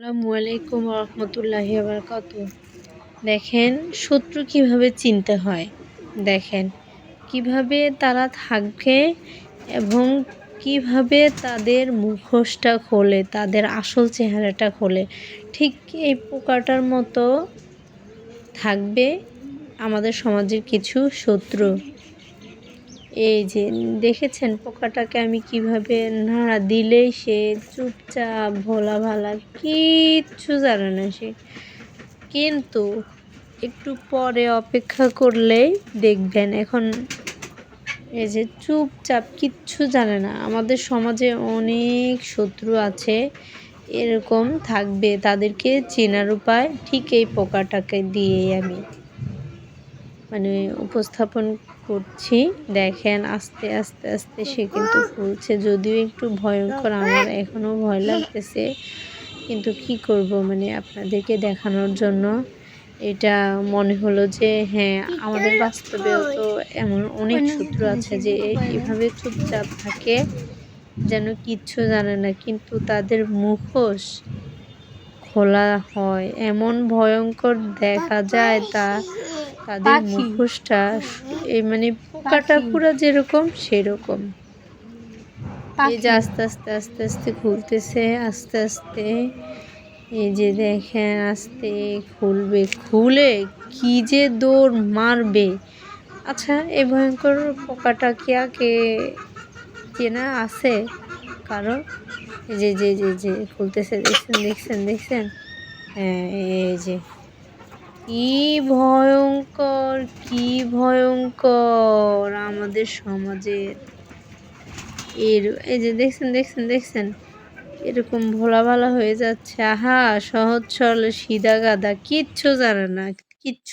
আসসালামু আলাইকুম রহমতুল্লাহি বারাকাতুহু। দেখেন শত্রু কিভাবে চিনতে হয়, দেখেন কিভাবে তারা থাকবে এবং কিভাবে তাদের মুখোশটা খোলে, তাদের আসল চেহারাটা খোলে। ঠিক এই পোকাটার মতো থাকবে আমাদের সমাজের কিছু শত্রু। এই যে দেখেছেন পোকাটাকে আমি কিভাবে নাড়া দিলেই সে চুপচাপ ভোলা ভালা কিচ্ছু জানে না সে, কিন্তু একটু পরে অপেক্ষা করলেই দেখবেন এখন এই যে চুপচাপ কিচ্ছু জানে না। আমাদের সমাজে অনেক শত্রু আছে, এরকম থাকবে। তাদেরকে চেনার উপায় ঠিক এই পোকাটাকে দিয়েই আমি উপস্থাপন করছি। দেখেন আস্তে আস্তে আস্তে সে কিন্তু ফুলছে, যদিও একটু ভয়ঙ্কর, আমার এখনও ভয় লাগতেছে, কিন্তু কি করব আপনাদেরকে দেখানোর জন্য এটা মনে হলো যে হ্যাঁ, আমাদের বাস্তবেও তো এমন অনেক শত্রু আছে যে এভাবে চুপচাপ থাকে, যেন কিচ্ছু জানে না, কিন্তু তাদের মুখোশ খোলা হয় এমন ভয়ঙ্কর দেখা যায় তাদের মুখোশটা। এই পোকাটা পুরা যেরকম সেরকম। এই যে আস্তে আস্তে আস্তে আস্তে খুলতেছে, আস্তে আস্তে এই যে দেখেন আস্তে খুলবে, খুলে কি যে দৌড় মারবে। আচ্ছা, এই ভয়ঙ্কর পোকাটা কে চেনা আছে কারো? এই যে যে যে যে খুলতেছে, দেখছেন দেখছেন দেখছেন? হ্যাঁ, এই যে কি ভয়ঙ্কর, কি ভয়ঙ্কর আমাদের সমাজের এই যে দেখছেন দেখছেন দেখছেন এরকম ভোলা ভালা হয়ে যাচ্ছে। আহা, সহজ সরল সিধা গাধা, কিচ্ছু জানে না, কিচ্ছু